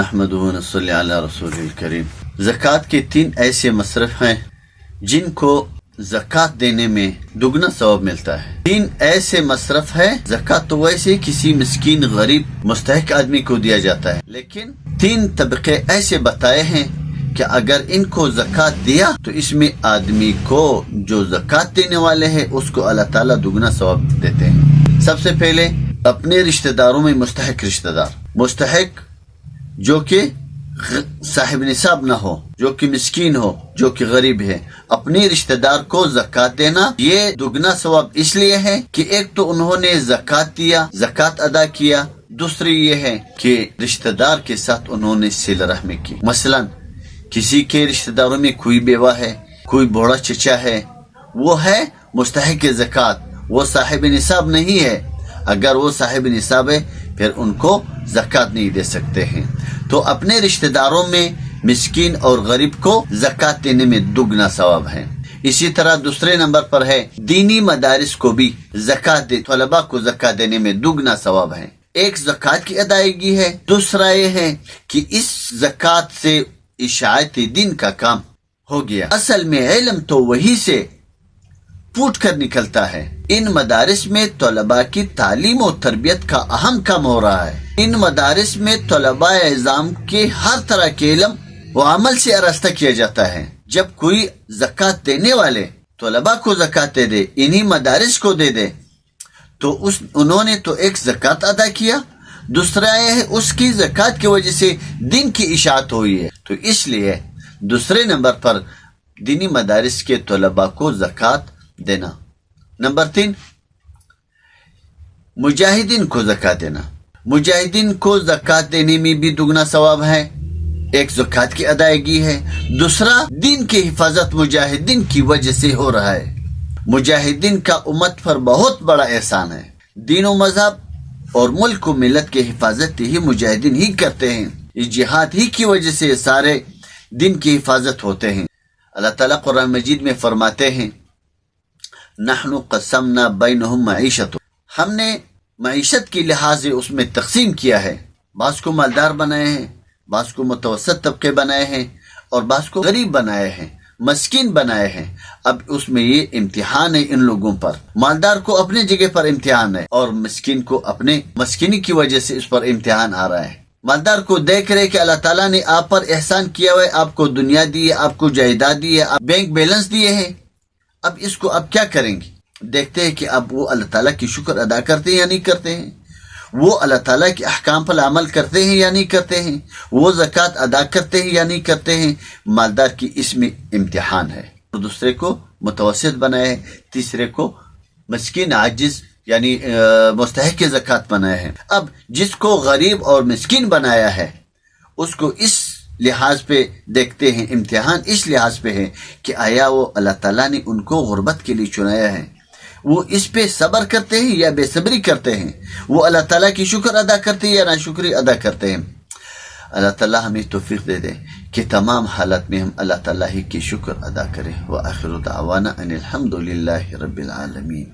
احمد صلی علی رسول الکریم۔ زکوٰۃ کے 3 ایسے مصرف ہیں جن کو زکوٰۃ دینے میں دگنا ثواب ملتا ہے۔ 3 ایسے مصرف ہے، زکوٰۃ تو ویسے کسی مسکین غریب مستحق آدمی کو دیا جاتا ہے، لیکن 3 طبقے ایسے بتائے ہیں کہ اگر ان کو زکوٰۃ دیا تو اس میں آدمی کو جو زکوٰۃ دینے والے ہیں اس کو اللہ تعالیٰ دگنا ثواب دیتے ہیں۔ سب سے پہلے اپنے رشتہ داروں میں مستحق رشتہ دار، مستحق جو کہ صاحب نصاب نہ ہو، جو کہ مسکین ہو، جو کہ غریب ہے، اپنے رشتہ دار کو زکوٰۃ دینا یہ دگنا ثواب اس لیے ہے کہ ایک تو انہوں نے زکوٰۃ دیا، زکوٰۃ ادا کیا، دوسری یہ ہے کہ رشتہ دار کے ساتھ انہوں نے صلہ رحمی کی۔ مثلا کسی کے رشتہ داروں میں کوئی بیوہ ہے، کوئی بوڑھا چچا ہے، وہ ہے مستحق زکوٰۃ، وہ صاحب نصاب نہیں ہے۔ اگر وہ صاحب نصاب ہے پھر ان کو زکوٰۃ نہیں دے سکتے ہیں۔ تو اپنے رشتہ داروں میں مسکین اور غریب کو زکوٰۃ دینے میں دگنا ثواب ہے۔ اسی طرح دوسرے نمبر پر ہے دینی مدارس کو بھی زکوٰۃ دے، طلباء کو زکوٰۃ دینے میں دگنا ثواب ہے۔ ایک زکوٰۃ کی ادائیگی ہے، دوسرا یہ ہے کہ اس زکوٰۃ سے اشاعت دین کا کام ہو گیا۔ اصل میں علم تو وہی سے پھوٹ کر نکلتا ہے۔ ان مدارس میں طلباء کی تعلیم و تربیت کا اہم کام ہو رہا ہے۔ ان مدارس میں طلباء اعظام کے ہر طرح کے علم و عمل سے آراستہ کیا جاتا ہے۔ جب کوئی زکوٰۃ دینے والے طلباء کو زکوٰۃ دے دے، انہی مدارس کو دے دے، تو انہوں نے تو ایک زکوٰۃ ادا کیا، دوسرا یہ ہے اس کی زکوٰۃ کی وجہ سے دین کی اشاعت ہوئی ہے۔ تو اس لیے دوسرے نمبر پر دینی مدارس کے طلباء کو زکوٰۃ دینا۔ نمبر 3 مجاہدین کو زکوٰۃ دینا۔ مجاہدین کو زکوٰۃ دینے میں بھی دگنا ثواب ہے۔ ایک زکوٰۃ کی ادائیگی ہے، دوسرا دین کی حفاظت مجاہدین کی وجہ سے ہو رہا ہے۔ مجاہدین کا امت پر بہت بڑا احسان ہے۔ دین و مذہب اور ملک و ملت کی حفاظت ہی مجاہدین ہی کرتے ہیں۔ اس جہاد ہی کی وجہ سے سارے دین کی حفاظت ہوتے ہیں۔ اللہ تعالیٰ قرآن مجید میں فرماتے ہیں نحن قسمنا بینہم معیشت، ہم نے معیشت کی لحاظ سے اس میں تقسیم کیا ہے۔ بعض کو مالدار بنائے ہیں، بعض کو متوسط طبقے بنائے ہیں، اور بعض کو غریب بنائے ہیں، مسکین بنائے ہیں۔ اب اس میں یہ امتحان ہے ان لوگوں پر۔ مالدار کو اپنے جگہ پر امتحان ہے اور مسکین کو اپنے مسکینی کی وجہ سے اس پر امتحان آ رہا ہے۔ مالدار کو دیکھ رہے کہ اللہ تعالیٰ نے آپ پر احسان کیا ہوا ہے، آپ کو دنیا دی ہے، آپ کو جائیداد دی ہے، آپ بینک بیلنس دیے ہیں، اب اس کو اب کیا کریں گے؟ دیکھتے ہیں کہ اب وہ اللہ تعالیٰ کی شکر ادا کرتے ہیں یا نہیں کرتے ہیں، وہ اللہ تعالیٰ کے احکام پر عمل کرتے ہیں یا نہیں کرتے ہیں، وہ زکوٰۃ ادا کرتے ہیں یا نہیں کرتے ہیں۔ مالدار کی اس میں امتحان ہے۔ دوسرے کو متوسط بنائے، تیسرے کو مسکین عاجز یعنی مستحق زکوٰۃ بنایا ہے۔ اب جس کو غریب اور مسکین بنایا ہے اس کو اس لحاظ پہ دیکھتے ہیں، امتحان اس لحاظ پہ ہے کہ آیا وہ اللہ تعالیٰ نے ان کو غربت کے لیے چنایا ہے، وہ اس پہ صبر کرتے ہیں یا بے صبری کرتے ہیں، وہ اللہ تعالیٰ کی شکر ادا کرتے ہیں یا ناشکری ادا کرتے ہیں۔ اللہ تعالیٰ ہمیں توفیق دے دے کہ تمام حالت میں ہم اللہ تعالیٰ ہی کی شکر ادا کریں۔ وآخر دعوانا ان الحمد للہ رب العالمین۔